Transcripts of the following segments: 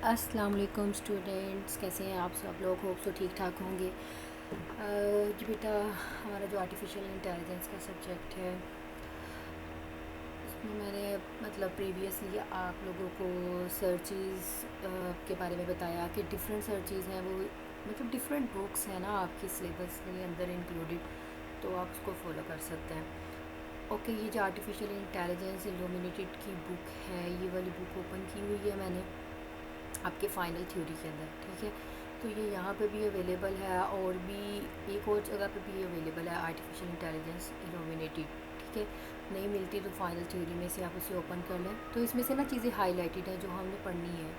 अस्सलाम वालेकुम स्टूडेंट्स, कैसे हैं आप सब लोग? होप सो ठीक ठाक होंगे। जी बेटा, हमारा जो आर्टिफिशियल इंटेलिजेंस का सब्जेक्ट है उसमें मैंने प्रीवियसली आप लोगों को सर्चेस के बारे में बताया कि डिफरेंट सर्चेस हैं, वो डिफरेंट बुक्स हैं ना आपके सिलेबस के अंदर इंक्लूडेड, तो आप उसको फॉलो कर सकते हैं। ओके, ये जो आर्टिफिशियल इंटेलिजेंस इल्यूमिनेटेड की बुक है, ये वाली बुक ओपन की हुई है मैंने आपके फ़ाइनल थ्योरी के अंदर, ठीक है। तो ये यहाँ पे भी अवेलेबल है और भी एक और जगह पे भी अवेलेबल है, आर्टिफिशियल इंटेलिजेंस इल्यूमिनेटेड, ठीक है। नहीं मिलती तो फाइनल थ्योरी में से आप उसे ओपन कर लें, तो इसमें से ना चीज़ें हाईलाइटेड हैं जो हमने पढ़नी है।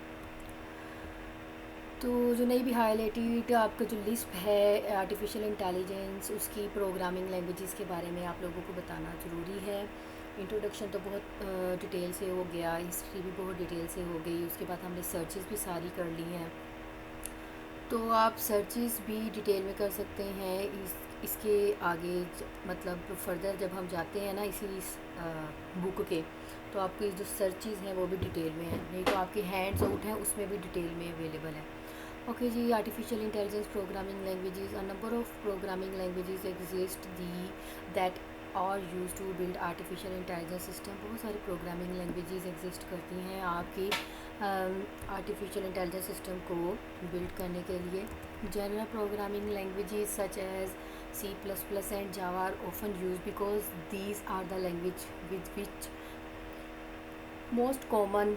तो जो नई भी हाईलाइटेड आपका जो लिस्ट है आर्टिफिशियल इंटेलिजेंस, उसकी प्रोग्रामिंग लैंग्वेजेस के बारे में आप लोगों को बताना ज़रूरी है। इंट्रोडक्शन तो बहुत डिटेल से हो गया, हिस्ट्री भी बहुत डिटेल से हो गई, उसके बाद हमने सर्चेस भी सारी कर ली हैं, तो आप सर्चेस भी डिटेल में कर सकते हैं। इसके आगे फर्दर जब हम जाते हैं ना इस बुक के, तो आपकी जो सर्चेस हैं वो भी डिटेल में है, नहीं तो आपके हैंड्स आउट हैं उसमें भी डिटेल में अवेलेबल है। ओके जी, artificial intelligence programming languages, a number of programming languages exist the that are use to build artificial intelligence system. बहुत सारी प्रोग्रामिंग लैंग्वेजेस एग्जिस्ट करती हैं आपकी आर्टिफिशियल इंटेलिजेंस सिस्टम को बिल्ड करने के लिए। General programming languages such as C++ and Java are often use because these are the language with which most common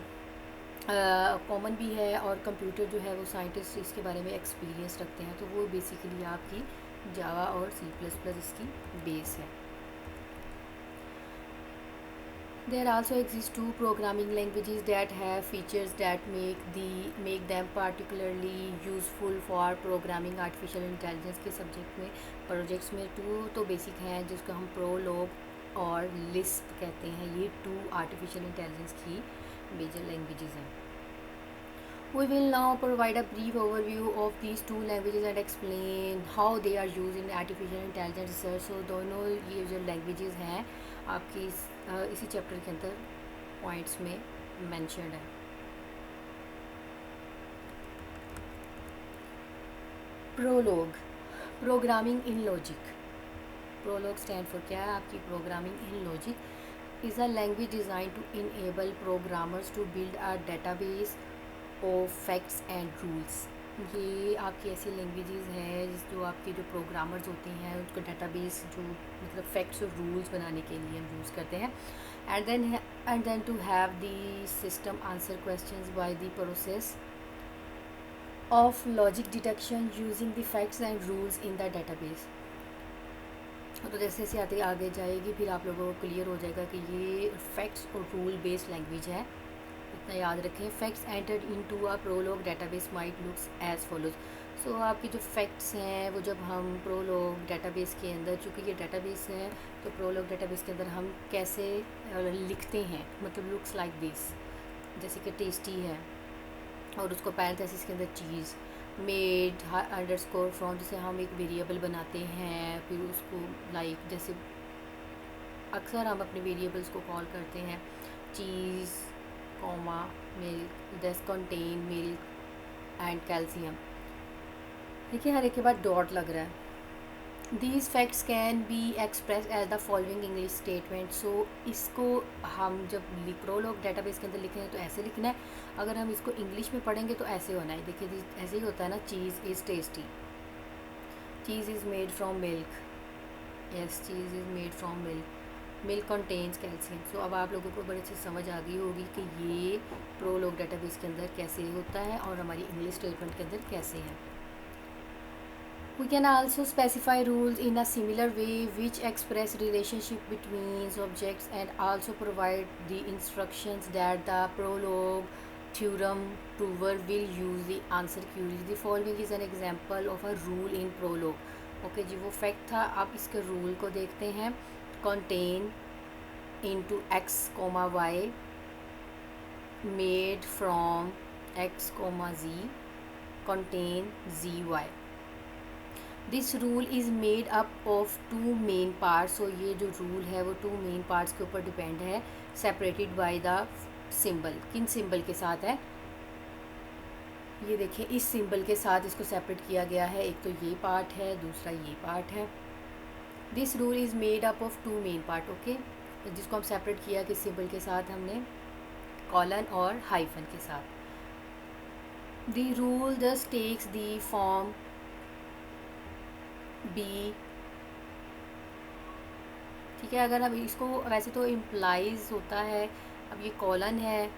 भी है, और कंप्यूटर जो है वो साइंटिस्ट इसके बारे में एक्सपीरियंस रखते हैं, तो वो बेसिकली आपकी जावा और C++ इसकी बेस है। There also exist two programming languages that have features that make them particularly useful for programming artificial intelligence के सब्जेक्ट में प्रोजेक्ट्स में टू तो बेसिक हैं जिसको हम प्रोलॉग और लिस्प कहते हैं। ये टू आर्टिफिशियल इंटेलिजेंस की मेजर लैंग्वेजेस हैं। We will now provide a brief overview of these two languages and explain how they are used in artificial intelligence research. So दोनों ये जो languages हैं आपकी इसी चैप्टर के अंदर पॉइंट्स में मैंशनड है। Prolog, programming in logic. Prolog stand for क्या है आपकी? Programming in logic is a language design to enable programmers to build a database of facts and rules. ये आपकी ऐसी लैंग्वेजेस हैं जो आपके जो प्रोग्रामर्स होते हैं उनको डेटाबेस जो फैक्ट्स और रूल्स बनाने के लिए हम यूज़ करते हैं। And then to have the system answer questions by the process of logic deduction using the facts and rules in the database. तो जैसे जैसे आगे जाएगी फिर आप लोगों को क्लियर हो जाएगा कि ये फैक्ट्स और रूल बेस्ड लैंग्वेज है, इतना याद रखें। Facts entered into a Prolog database might looks as follows. So आपकी जो फैक्ट्स हैं वो जब हम प्रोलॉग डेटाबेस के अंदर, चूँकि ये डेटाबेस है तो प्रोलॉग डेटाबेस के अंदर हम कैसे लिखते हैं, लुक्स लाइक दिस, जैसे कि टेस्टी है और उसको पैरेंथेसिस के अंदर चीज़, मेड अंडरस्कोर फ्रॉम, जैसे हम एक वेरिएबल बनाते हैं फिर उसको जैसे अक्सर हम अपने वेरिएबल्स को कॉल करते हैं cheese comma milk, this contain milk and calcium, देखिए हर एक के बाद डॉट लग रहा है। These facts can be express as the following English statement. So इसको हम जब प्रोलॉग डेटाबेस के अंदर लिखें तो ऐसे लिखना है, अगर हम इसको इंग्लिश में पढ़ेंगे तो ऐसे होना है। देखिए ऐसे ही होता है ना, cheese is tasty, cheese is made from milk, yes cheese is made from milk, milk contains calcium. So अब आप लोगों को बड़े अच्छे समझ आ गई होगी कि ये प्रोलॉग डेटाबेस के अंदर कैसे होता है और हमारी इंग्लिश स्टेटमेंट के अंदर कैसे है। We can also specify rules in a similar way which express relationship between objects and also provide the instructions that the prologue theorem prover will use the answer queries. The following is an example of a rule in prologue. Okay जी, वो fact था, आप इसके rule को देखते हैं। contain into x comma y made from x comma z contain zy. This rule is made up of two main parts. So ये जो रूल है वो टू मेन पार्ट्स के ऊपर डिपेंड है, सेपरेटेड बाय द सिंबल। किन symbol के साथ है? ये देखिए इस सिंबल के साथ इसको सेपरेट किया गया है, एक तो ये पार्ट है, दूसरा ये पार्ट है। This rule is made up of two main part, okay, जिसको हम सेपरेट किया किस सिंबल के साथ, हमने कॉलन और हाइफन के साथ। The rule just takes the form B, ठीक है। अगर हम इसको, वैसे तो इम्प्लाइज होता है, अब ये कॉलन है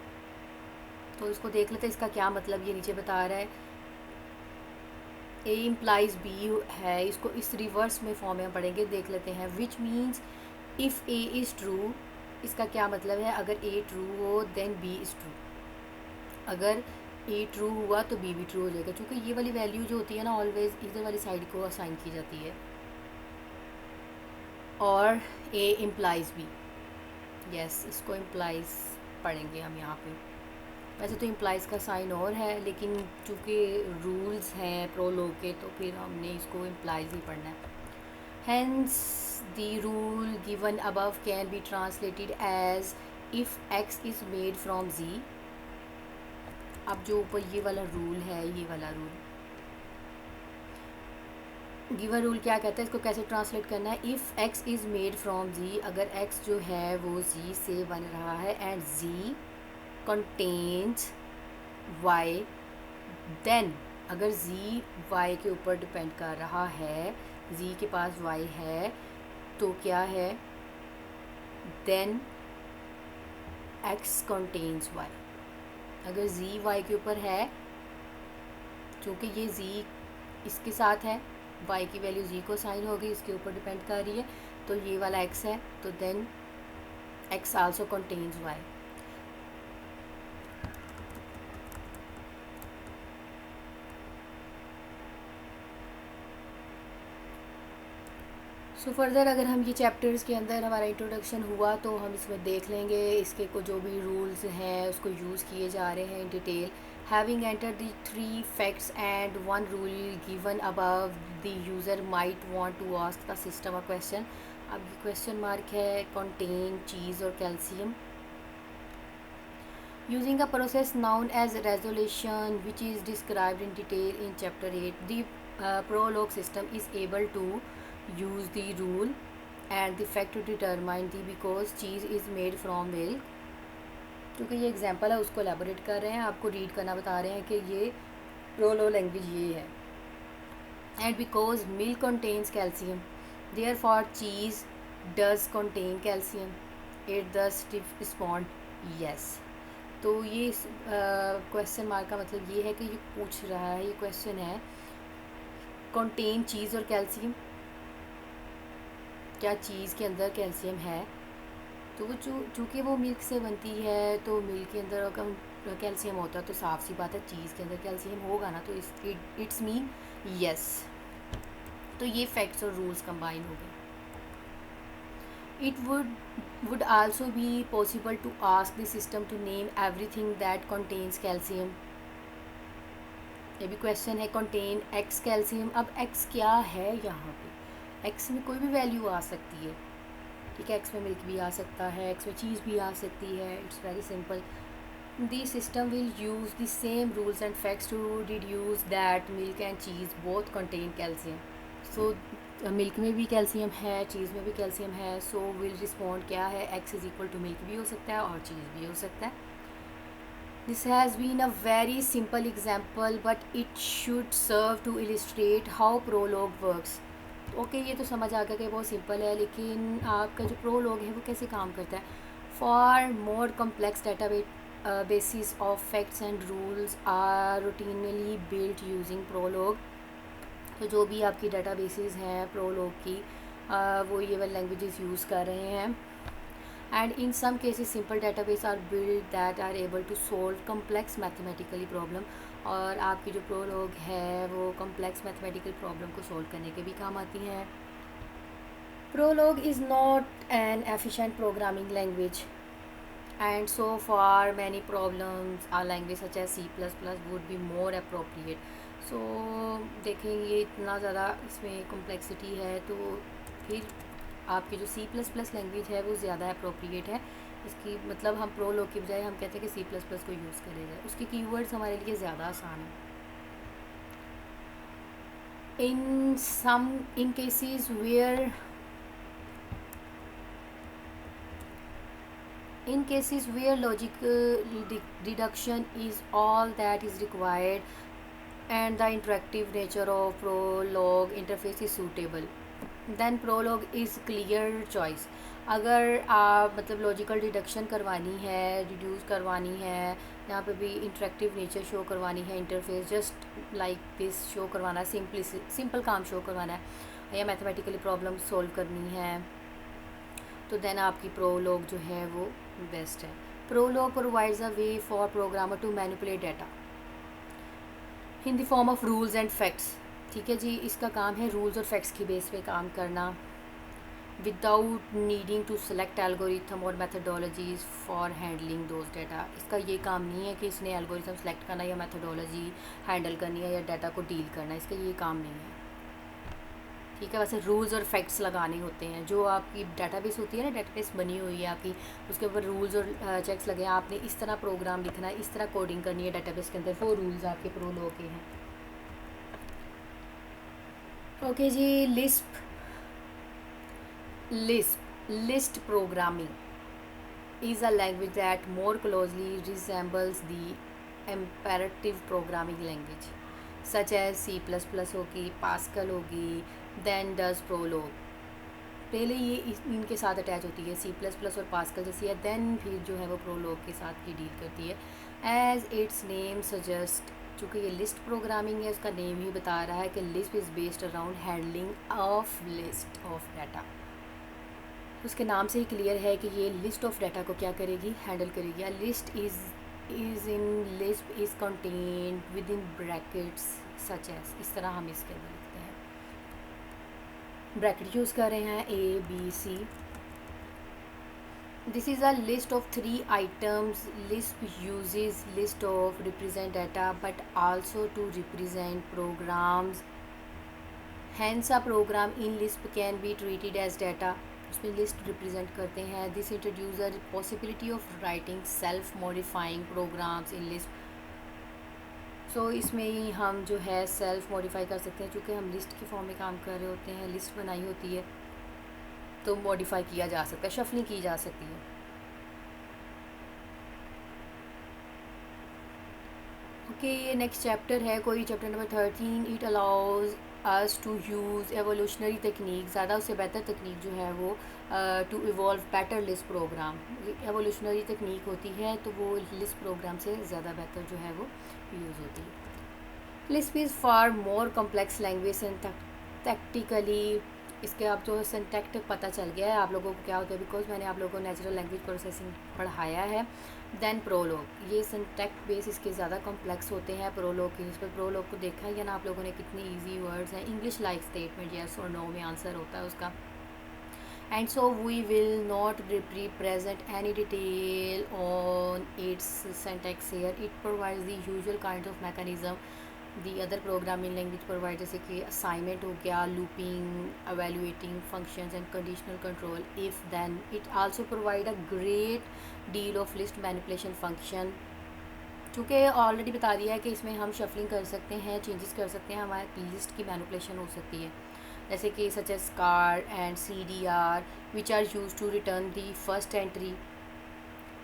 तो इसको देख लेते हैं इसका क्या मतलब ये नीचे बता रहा है। ए इम्प्लाइज बी है, इसको इस रिवर्स में फॉर्म में पढ़ेंगे, देख लेते हैं। Which means if A is true, इसका क्या मतलब है, अगर ए ट्रू हो देन बी इज़ ट्रू, अगर ए ट्रू हुआ तो बी भी ट्रू हो जाएगा, क्योंकि ये वाली वैल्यू जो होती है ना ऑलवेज इधर वाली साइड को असाइन की जाती है। और ए इम्प्लाइज बी, यस, इसको इम्प्लाइज पढ़ेंगे हम यहाँ पे। वैसे तो इम्प्लाइज का साइन और है, लेकिन चूँकि रूल्स हैं प्रोलॉग के तो फिर हमने इसको इम्प्लाइज ही पढ़ना है। Hence the rule given above can be translated as if X is made from Z. अब जो ऊपर ये वाला रूल है, ये वाला रूल गिवन रूल क्या कहता है, इसको कैसे ट्रांसलेट करना है। If X is made from Z, अगर एक्स जो है वो जी से बन रहा है and G contains Y, then अगर जी वाई के ऊपर डिपेंड कर रहा है, जी के पास वाई है तो क्या है, देन एक्स कंटेन्स वाई। अगर जी वाई के ऊपर है, चूँकि ये जी इसके साथ है, वाई की वैल्यू जी को साइन होगी, इसके ऊपर डिपेंड कर रही है, तो ये वाला एक्स है, तो then X also contains Y. So further अगर हम ये चैप्टर्स के अंदर हमारा इंट्रोडक्शन हुआ तो हम इसमें देख लेंगे इसके को जो भी रूल्स हैं उसको यूज़ किए जा रहे हैं in detail. Having enter the 3 facts and 1 rule given above, the user might want to ask the system a question. अब ये क्वेश्चन मार्क है, कंटेन चीज़ और calcium. Using a process known as resolution which is described in detail in chapter 8, the prolog system is able to use the rule and the fact to determine the because cheese is made from milk। क्योंकि ये example है उसको elaborate कर रहे हैं, आपको read करना बता रहे हैं कि ये प्रोलो लैंग्वेज ये है। And because milk contains calcium therefore cheese does contain calcium, it thus respond yes. तो ये क्वेश्चन मार्क का मतलब ये है कि ये पूछ रहा है, ये क्वेश्चन है कंटेन चीज़ और कैल्शियम, क्या चीज़ के अंदर कैल्शियम है। तो वो चूँकि वो मिल्क से बनती है तो मिल्क के अंदर अगर कैल्शियम होता है तो साफ सी बात है चीज़ के अंदर कैल्शियम होगा ना, तो इट्स मीन यस। तो ये फैक्ट्स और रूल्स कंबाइन हो गए। It would also be possible to ask the system to name everything that contains calcium. ये भी क्वेश्चन है, कंटेन एक्स कैल्शियम। अब एक्स क्या है यहाँ पे, एक्स में कोई भी वैल्यू आ सकती है, ठीक है, एक्स में मिल्क भी आ सकता है, एक्स में चीज़ भी आ सकती है, it's very simple. The system will use the same rules and facts to deduce that milk and cheese both contain calcium. So milk में भी कैल्शियम है, चीज़ में भी कैल्शियम है, सो विल रिस्पॉन्ड क्या है, X is equal to milk भी हो सकता है और चीज़ भी हो सकता है। This has been a very simple example but it should serve to illustrate how prologue works। Okay ये तो समझ आ गया कि बहुत सिंपल है, लेकिन आपका जो प्रोलॉग है वो कैसे काम करता है। For more complex databases of facts and rules are routinely built using Prolog. तो जो भी आपकी डाटा बेसिस हैं प्रोलॉग की वो ये वाली लैंग्वेजेस यूज़ कर रहे हैं। And in some cases simple database are built that are able to solve complex mathematically problem। और आपकी जो प्रोलॉग है वो complex mathematical problem को solve करने के भी काम आती हैं। Prolog is not an efficient programming language and so far many problems a language such as C++ would be more appropriate। so देखेंगे इतना ज़्यादा इसमें complexity है तो फिर आपकी जो C++ लैंग्वेज है वो ज़्यादा अप्रोप्रिएट है। इसकी मतलब हम प्रोलॉग की बजाय हम कहते हैं कि C++ को यूज़ करें जाए, उसके कीवर्ड्स हमारे लिए ज़्यादा आसान है। In cases where logical deduction is all that is required and the interactive nature of Prolog interface is suitable, then Prolog is clear choice. अगर आप मतलब लॉजिकल डिडक्शन करवानी है, रिड्यूस करवानी है, यहाँ पे भी इंटरेक्टिव नेचर शो करवानी है, interface just like this show करवाना है, सिंपल काम शो करवाना है या मैथमेटिकली प्रॉब्लम सॉल्व करनी है, तो देन आपकी प्रोलॉग जो है वो बेस्ट है. Prolog provides a way for programmer to manipulate data in the form of rules and facts. ठीक है जी, इसका काम है रूल्स और फैक्ट्स की बेस पे काम करना without needing to select algorithm और methodologies for handling those data. इसका ये काम नहीं है कि इसने एल्गोरिथम सेलेक्ट करना या मैथडोलॉजी हैंडल करनी है या डाटा को डील करना, इसका ये काम नहीं है. ठीक है, वैसे रूल्स और फैक्ट्स लगाने होते हैं. जो आपकी डाटाबेस होती है ना, डाटाबेस बनी हुई है आपकी, उसके ऊपर रूल्स और चेक्स लगे हैं. आपने इस तरह प्रोग्राम लिखना है, इस तरह कोडिंग करनी है डाटाबेस के अंदर, वो रूल्स आपके प्रोलॉग के हैं. ओके जी, list programming is a language that more closely resembles the imperative programming language such as C++ होगी, Pascal होगी, then does Prolog. पहले ये इनके साथ अटैच होती है, C++ और Pascal जैसी है, then फिर जो है वो Prolog के साथ ही डील करती है. As its name suggests, चूँकि ये लिस्ट प्रोग्रामिंग है, उसका नेम ही बता रहा है कि list is based around handling of list of data. उसके नाम से ही क्लियर है कि ये लिस्ट ऑफ डाटा को क्या करेगी, हैंडल करेगी. List is in list is contained within brackets such as, इस तरह हम इसके अंदर लिखते हैं. ब्रैकेट यूज़ कर रहे हैं ABC. This is a list of 3 items. Lisp uses list of represent data but also to represent programs. Hence a program in Lisp can be treated as data. उसमें लिस्ट रिप्रेजेंट करते हैं. This introduce the possibility of writing self modifying programs in list. So इसमें ही हम जो है self modify कर सकते हैं, क्योंकि हम लिस्ट की फॉर्म में काम कर रहे होते हैं, लिस्ट बनाई होती है, तो मॉडिफाई किया जा सकता है, शफलिंग की जा सकती है. ओके, ये नेक्स्ट चैप्टर है कोई chapter number 13. It allows us to use evolutionary technique, ज़्यादा उससे बेहतर तकनीक जो है वो to evolve better list program. Evolutionary तकनीक होती है तो वो लिस्ट प्रोग्राम से ज़्यादा बेहतर जो है वो यूज़ होती है. List is far more complex language syntactically. इसके अब जो सिंटैक्ट पता चल गया है आप लोगों को क्या होता है, बिकॉज मैंने आप लोगों को नेचुरल लैंग्वेज प्रोसेसिंग पढ़ाया है. देन प्रोलॉग, ये सिंटैक्ट बेस इसके ज़्यादा कॉम्प्लेक्स होते हैं प्रोलॉग के. इस पर प्रोलॉग को देखा है या ना आप लोगों ने, कितनी इजी वर्ड्स हैं. इंग्लिश लाइक स्टेटमेंट येस और नो में आंसर होता है उसका. And so we will not present any detail on its syntax here. It provides the usual kind of mechanism the other programming language provide, जैसे कि assignment हो गया, looping, evaluating functions and conditional control, if then. It also provide a great deal of list manipulation function. चूँकि already बता दिया है कि इसमें हम शफलिंग कर सकते हैं, चेंजेस कर सकते हैं, हमारे लिस्ट की मैनिपुलेशन हो सकती है, जैसे कि such as car and CDR which are use to return the first entry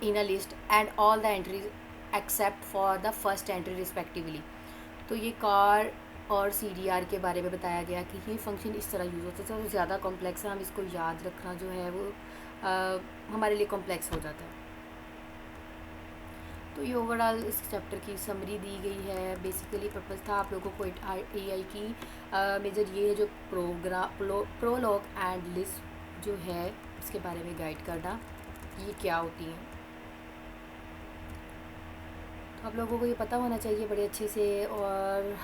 in a list and all the entries except for the first entry respectively. तो ये कार और CDR के बारे में बताया गया कि ये फंक्शन इस तरह यूज़ होता है. तो ज़्यादा कॉम्प्लेक्स है, हम इसको याद रखना जो है वो हमारे लिए कॉम्प्लेक्स हो जाता है. तो ये ओवरऑल इस चैप्टर की समरी दी गई है. बेसिकली पर्पज़ था आप लोगों को AI की मेजर ये है जो प्रोलॉग एंड लिस्ट जो है इसके बारे में गाइड करना, ये क्या होती हैं. तो आप लोगों को ये पता होना चाहिए बड़े अच्छे से. और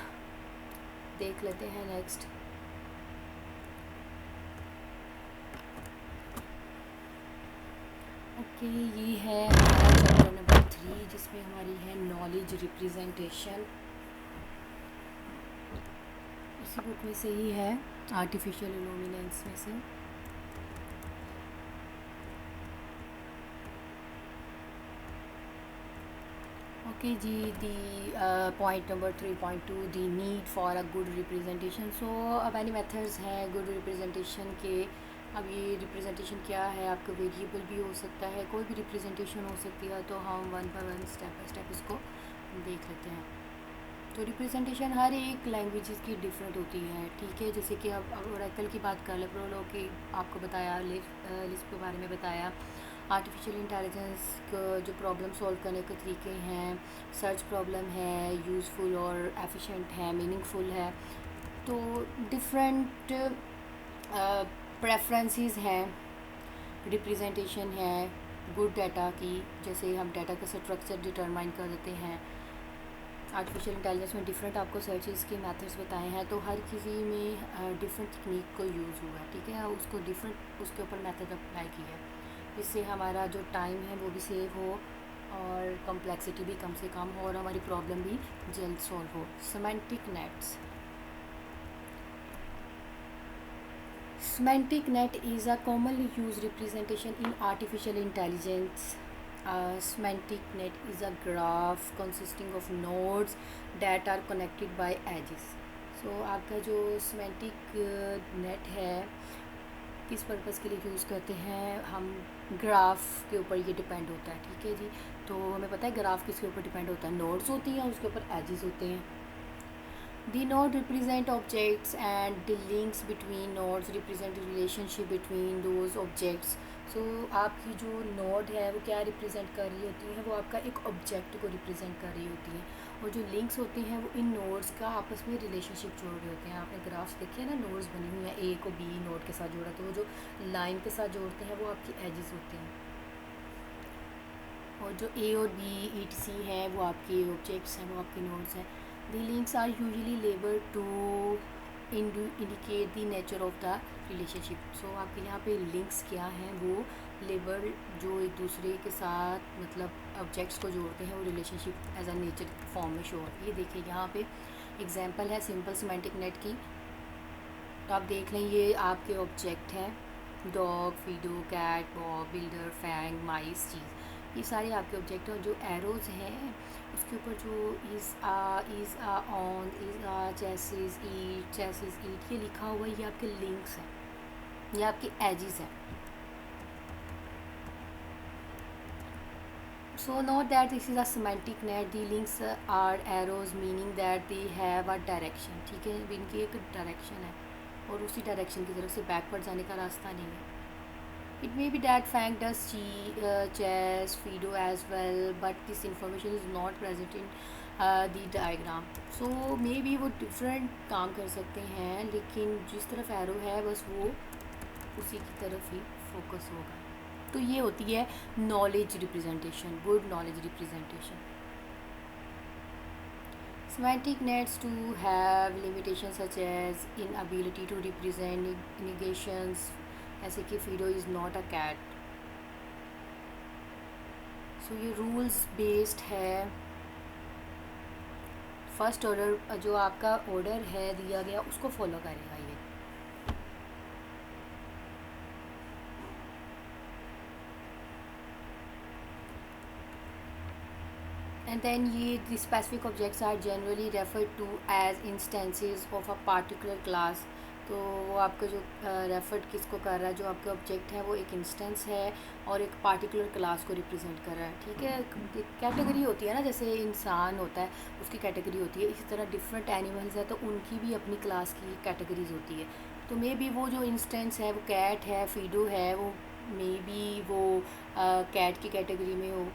देख लेते हैं नेक्स्ट. ओके, ये है हमारा चैप्टर नंबर 3 जिसमें हमारी है नॉलेज रिप्रेजेंटेशन. इसी बुक में से ही है, आर्टिफिशियल इल्यूमिनेंस में से. ओके जी, the point number 3.2, the need for a good representation. So अब एनी मेथड्स हैं गुड रिप्रेजेंटेशन के। अब ये रिप्रेजेंटेशन क्या है, आपका वेरिएबल भी हो सकता है, कोई भी रिप्रेजेंटेशन हो सकती है। तो हम one by one step by step इसको देख लेते हैं। तो रिप्रेजेंटेशन हर एक लैंग्वेजेस की डिफरेंट होती है, ठीक है। जैसे कि अब ओरेकल की बात कर ले, प्रोलॉग की आपको बताया, लिस्प के बारे में बताया। आर्टिफिशियल इंटेलिजेंस जो प्रॉब्लम सॉल्व करने के तरीके हैं, सर्च प्रॉब्लम है, यूज़फुल और एफिशिएंट है, मीनिंगफुल है। तो डिफरेंट प्रेफरेंसेस हैं, रिप्रेजेंटेशन है गुड डाटा की। जैसे हम डाटा का स्ट्रक्चर डिटरमाइन कर देते हैं। आर्टिफिशियल इंटेलिजेंस में डिफरेंट आपको सर्चेस के मेथड्स बताए हैं, तो हर किसी में डिफरेंट टेक्निक को यूज़ हुआ है, ठीक है। उसको डिफरेंट उसके ऊपर मेथड अप्लाई की है, जिससे हमारा जो टाइम है वो भी सेव हो और कम्प्लेक्सिटी भी कम से कम हो और हमारी प्रॉब्लम भी जल्द सॉल्व हो। Semantic nets. Semantic net is a commonly used representation in artificial intelligence. A semantic net is a graph consisting of nodes that are connected by edges. So आपका जो semantic net है किस purpose के लिए use करते हैं हम, graph के ऊपर ये डिपेंड होता है, ठीक है जी। तो हमें पता है ग्राफ किसके ऊपर डिपेंड होता है, नोड्स होती हैं, उसके ऊपर एजेस होते हैं। The node represent objects and the links between nodes represent the relationship between those objects. So आपकी जो नोड है वो क्या रिप्रेजेंट कर रही होती है, वो आपका एक ऑब्जेक्ट को रिप्रेजेंट कर रही होती है, और जो लिंक्स होते हैं वो इन नोड्स का आपस में रिलेशनशिप जोड़ रहे होते हैं। आपने ग्राफ्स देखे हैं ना, नोड्स बनी हुई हैं, ए को बी नोड के साथ जोड़ा, तो वो जो लाइन के साथ जोड़ते हैं वो आपकी एजेस होते हैं, और जो ए और बी ETC हैं वो आपके ऑब्जेक्ट्स हैं, वो आपके नोड्स हैं। The links are usually labeled to indicate the nature of the relationship. So आपके यहाँ पे links क्या हैं, वो लेबल जो एक दूसरे के साथ मतलब ऑब्जेक्ट्स को जोड़ते हैं वो relationship as a nature form में शो होती है। ये देखिए यहाँ पे एग्जांपल है सिंपल सिमेंटिक नेट की, तो आप देख लें ये आपके ऑब्जेक्ट हैं, dog, Fido, cat, Bob, builder, Fang, mice, cheese, ये सारे आपके ऑब्जेक्ट हैं। और जो एरोज़ हैं उसके ऊपर जो is a, on, is a, chases, eat ये लिखा हुआ है, ये आपके लिंक्स हैं, ये आपके एजेस हैं। So note that this is a semantic net. The links are arrows meaning that they have a direction, ठीक है, इनकी एक डायरेक्शन है और उसी डायरेक्शन की तरफ से बैकवर्ड जाने का रास्ता नहीं है। It may be that Fang does chess, Fido as well, but this information is not present in the diagram. So maybe वो different काम कर सकते हैं, लेकिन जिस तरफ एरो है बस वो उसी की तरफ ही फोकस होगा। तो ये होती है knowledge representation, good knowledge representation. Semantic nets to have limitations such as inability to represent negations, ऐसे कि Fido is not a cat. So ये rules based है, फर्स्ट ऑर्डर जो आपका ऑर्डर है दिया गया उसको फॉलो करेगा ये। एंड देन ये the specific objects are generally referred to as instances of a particular class. तो वो आपका जो रेफर्ड किसको कर रहा है, जो आपके ऑब्जेक्ट है वो एक इंस्टेंस है और एक पार्टिकुलर क्लास को रिप्रेजेंट कर रहा है, ठीक है। कैटेगरी होती है ना, जैसे इंसान होता है उसकी कैटेगरी होती है, इसी तरह डिफरेंट एनिमल्स है तो उनकी भी अपनी क्लास की कैटेगरीज होती है। तो मे बी वो जो इंस्टेंस है वो कैट है, फीडो है, वो मे बी वो कैट की कैटेगरी में हो,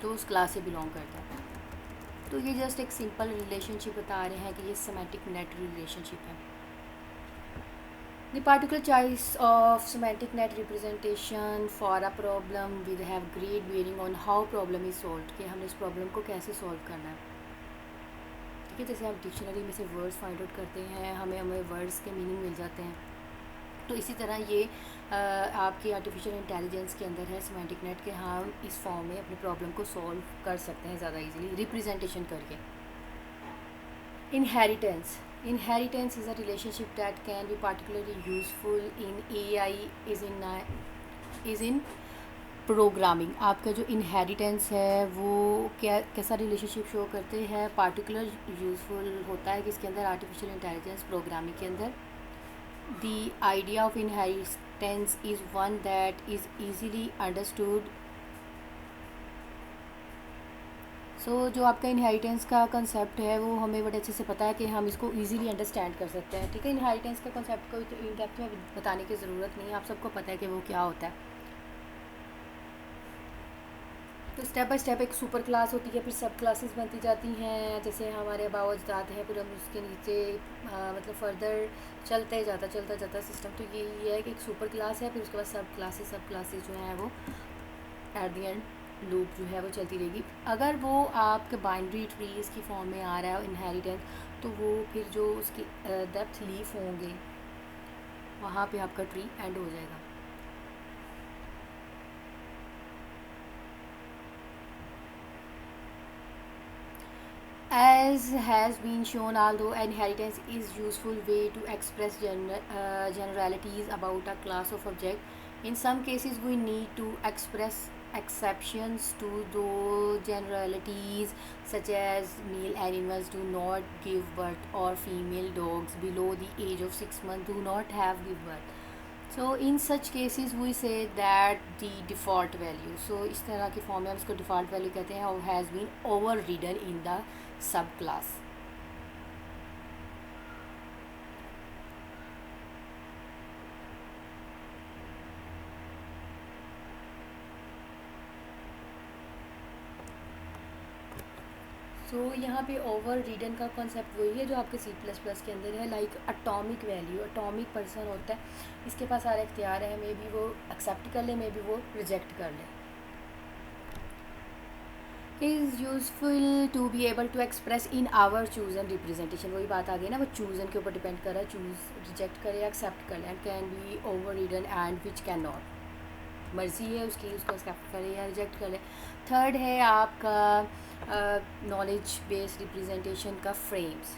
तो उस क्लास से बिलोंग करता है। तो ये जस्ट एक सिंपल रिलेशनशिप बता रहे हैं कि ये सेमेंटिक नेट रिलेशनशिप है। The particular choice of semantic net representation for a problem with have great bearing on how problem is solve, कि हमने इस प्रॉब्लम को कैसे सॉल्व करना है, ठीक है। जैसे हम डिक्शनरी में से वर्ड्स फाइंड आउट करते हैं, हमें वर्ड्स के मीनिंग मिल जाते हैं, तो इसी तरह ये आपकी आर्टिफिशियल इंटेलिजेंस के अंदर है सेमेंटिक नेट के, हम इस फॉर्म में अपने प्रॉब्लम को सॉल्व कर सकते हैं ज़्यादा इजीली रिप्रेजेंटेशन करके। Inheritance is a relationship that can be particularly useful in AI is in programming आपका जो इनहेरिटेंस है वो क्या कैसा रिलेशनशिप शो करते हैं, पार्टिकुलर यूज़फुल होता है किसके अंदर, आर्टिफिशियल इंटेलिजेंस प्रोग्रामिंग के अंदर। The idea of inheritance is one that is easily understood. जो आपका इनहेरिटेंस का कंसेप्ट है वो हमें बड़े अच्छे से पता है कि हम इसको इजीली अंडरस्टैंड कर सकते हैं, ठीक है। इनहेरिटेंस का कंसेप्ट को इन डेप्थ में बताने की ज़रूरत नहीं है, आप सबको पता है कि वो क्या होता है। तो स्टेप बाय स्टेप एक सुपर क्लास होती है, फिर सब क्लासेस बनती जाती हैं, जैसे हमारे अबाव अजदाद हैं, फिर हम उसके नीचे मतलब फर्दर चलता जाता सिस्टम। तो ये है कि एक सुपर क्लास है, फिर उसके बाद सब क्लासेस जो हैं वो एट द एंड लूप जो है वो चलती रहेगी। अगर वो आपके बाइनरी ट्रीज़ की फॉर्म में आ रहा है इनहेरिटेंस, तो वो फिर जो उसकी डेप्थ लीफ होंगे वहाँ पे आपका ट्री एंड हो जाएगा। As has been shown, although inheritance is useful way to express generalities about a class of object, in some cases we need to express exceptions to those generalities, such as male animals do not give birth or female dogs below the age of 6 months do not have give birth. So in such cases we say that the default value, so इस तरह के form में हम इसको default value कहते हैं, और has been overridden in the subclass. यहाँ पे ओवर रीडन का कॉन्सेप्ट वही है जो आपके C++ के अंदर है, like atomic value, atomic person होता है, इसके पास सारे इख्तियार है, मे बी वो एक्सेप्ट कर ले, मे बी वो रिजेक्ट कर ले। Is useful to be able to express in our chosen representation, वही बात आ गई ना, वो चूज़न के ऊपर डिपेंड कर रहा है, चूज़ रिजेक्ट करे या एक्सेप्ट कर ले। And can be over रीडन and which can not, मर्ज़ी है उसकी, उसको एक्सेप्ट करे या रिजेक्ट करे। थर्ड है आपका नॉलेज बेस्ड रिप्रेजेंटेशन का फ्रेम्स।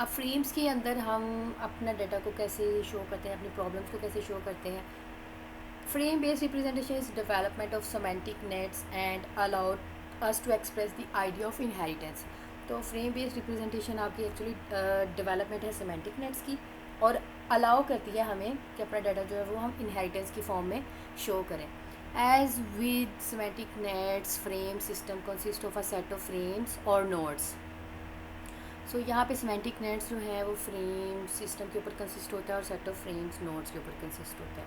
अब फ्रेम्स के अंदर हम अपना डाटा को कैसे शो करते हैं, अपनी प्रॉब्लम्स को कैसे शो करते हैं। Frame based representation is development of semantic nets and allowed us to express the idea of inheritance. तो फ्रेम बेस्ड रिप्रेजेंटेशन आपकी एक्चुअली डेवलपमेंट है सेमेंटिक नेट्स की, और अलाउ करती है हमें कि अपना डाटा जो है वो हम इनहेरिटेंस की फॉर्म में शो करें। As with semantic nets, frame system consist of a set of frames और नोड्स। यहाँ पे सेमेंटिक नेट्स जो है वो फ्रेम सिस्टम के ऊपर कंसिस्ट होता है और सेट ऑफ फ्रेम्स नोड्स के ऊपर कंसिस्ट होता है,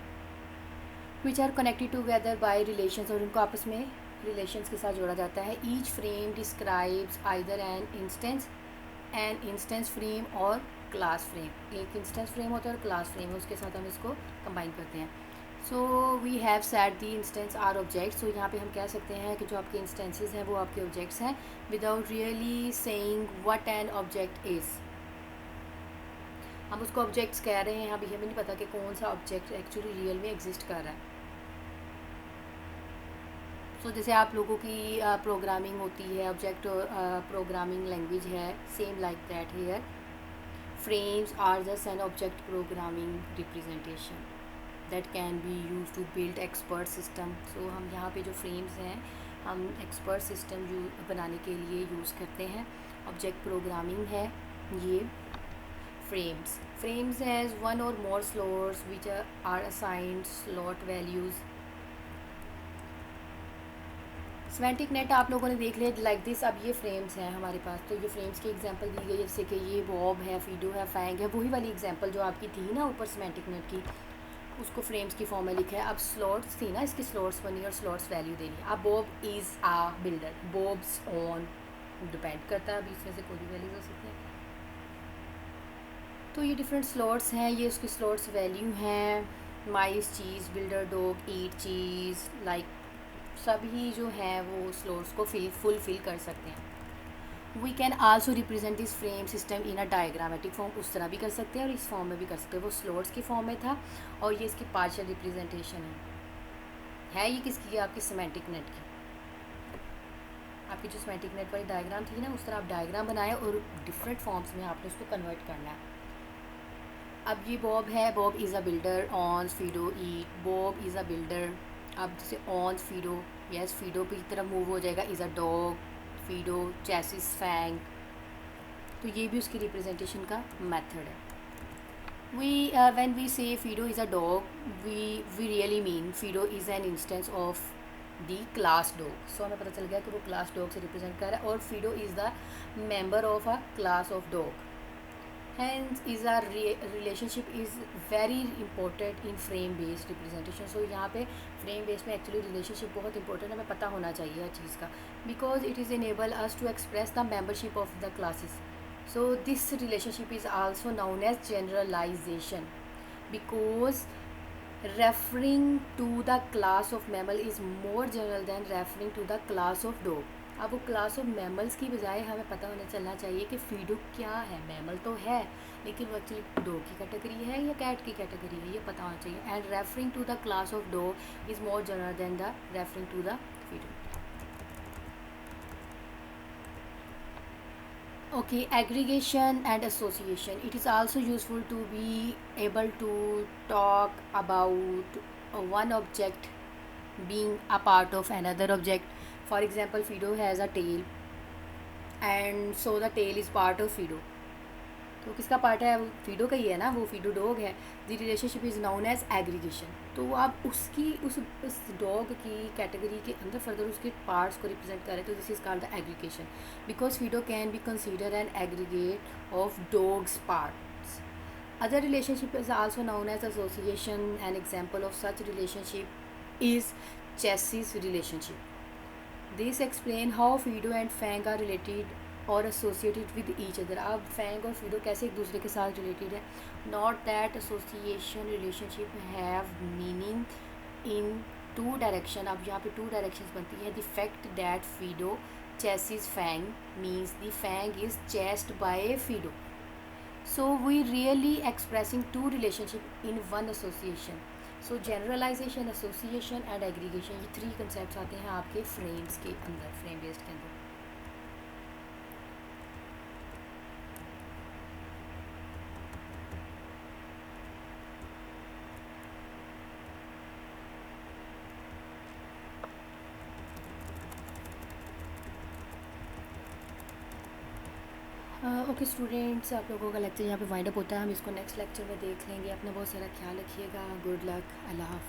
which are connected together by relations, और उनको आपस में रिलेशंस के साथ जोड़ा जाता है। Each frame describes either an instance frame और क्लास फ्रेम। एक इंस्टेंस फ्रेम होता है और क्लास फ्रेम है, उसके साथ हम इसको कंबाइन करते हैं। We have set the instance are objects. यहाँ पे हम कह सकते हैं कि जो आपके इंस्टेंसेस हैं वो आपके ऑब्जेक्ट्स हैं, without really saying what an object is. हम उसको ऑब्जेक्ट्स कह रहे हैं, अभी हमें नहीं पता कि कौन सा ऑब्जेक्ट एक्चुअली रियल में एग्जिस्ट कर रहा है। जैसे आप लोगों की प्रोग्रामिंग होती है, ऑब्जेक्ट प्रोग्रामिंग लैंग्वेज है, same like that here frames are just an object programming representation that can be use to build expert system. हम यहाँ पे जो फ्रेम्स हैं हम एक्सपर्ट सिस्टम बनाने के लिए यूज़ करते हैं। ऑब्जेक्ट प्रोग्रामिंग है ये frames has one or more slots which are assigned slot values. Semantic net आप लोगों ने देख लिया लाइक दिस। अब ये फ्रेम्स हैं हमारे पास, तो ये फ्रेम्स की एग्जांपल दी गई, जैसे कि ये बॉब है, फीडो है, फैंग है, वही वाली एग्जांपल जो आपकी थी ना ऊपर सेमेंटिक नेट की, उसको फ्रेम्स की फॉर्म में लिखा है। अब स्लॉट्स थी ना, इसकी स्लॉट्स बनी और स्लॉट्स वैल्यू देनी। अब Bob is a builder, Bob's on depend करता है, अब इसमें से कोई भी वैल्यूज हो सकती है। तो ये डिफरेंट स्लॉट्स हैं, ये उसकी स्लॉट्स वैल्यू हैं। माइस चीज़, बिल्डर डॉग, ईट चीज़, लाइक सभी जो हैं वो स्लॉट्स को फुलफिल कर सकते हैं। We can also represent this frame system in a diagrammatic form, उस तरह भी कर सकते हैं और इस फॉर्म में भी कर सकते हैं। वो स्लॉट्स की फॉर्म में था और ये इसकी पार्शियल रिप्रेजेंटेशन है ये किसकी है, आपकी सेमेंटिक नेट की। आपकी जो सेमेंटिक नेट वाली डायग्राम थी ना, उस तरह आप डायग्राम बनाए और डिफरेंट फॉर्म्स में आपने उसको कन्वर्ट करना है। अब ये बॉब है, Bob is a builder, on, FIDO, eat, Bob is a builder, अब जैसे ऑन फीडो, यस फीडो की तरफ मूव हो जाएगा, is a dog, Fido chases Fang, तो ये भी उसकी रिप्रेजेंटेशन का मेथड है. We when we say Fido is a dog, we really mean Fido is an instance of the class dog. So हमें पता चल गया कि वो क्लास डॉग से रिप्रेजेंट कर रहा है और Fido is the member of a class of dog. Hence is a relationship is very important in frame based representation. So यहाँ पे frame based में actually relationship बहुत important हमें पता होना चाहिए हर चीज़ का, because it is enable us to express the membership of the classes. So this relationship is also known as generalization, because referring to the class of mammal is more general than referring to the class of dog. अब वो class of mammals की बजाय हमें पता होना चलना चाहिए कि फीडो क्या है. मैमल तो है लेकिन वो एक्चुअली डॉग की कैटेगरी है या कैट की कैटेगरी है, ये पता होना चाहिए. And referring to the class of dog is more general than the referring to the Fido. Okay, aggregation and association. It is also useful to be able to talk about one object being a part of another object. For example, Fido has a tail, and so the tail is part of Fido. तो किसका part है? वो FIDO का ही है ना, वो Fido dog है. The relationship is known as aggregation. तो आप उसकी उस डॉग की कैटेगरी के अंदर फर्दर उसके पार्ट्स को रिप्रेजेंट करें तो this is called the aggregation, because FIDO can be consider an aggregate of dogs parts. Other relationship is also known as association. An example of such relationship is chassis relationship. This explain how Fido and Fang are related or associated with each other. अब Fang और Fido कैसे एक दूसरे के साथ related है? Not that association relationship have meaning in two direction. अब यहाँ पे two directions बनती है. The fact that Fido chases Fang means the Fang is chased by Fido. So we really expressing two relationship in one association. So generalization, association and aggregation, ये three concepts आते हैं आपके frames के अंदर, frame based के अंदर. Okay students, आप लोगों का लेक्चर यहाँ पे वाइंड अप होता है. हम इसको नेक्स्ट लेक्चर में देख लेंगे. अपना बहुत सारा ख्याल रखिएगा. Good luck. अल्लाह हाफ़िज़.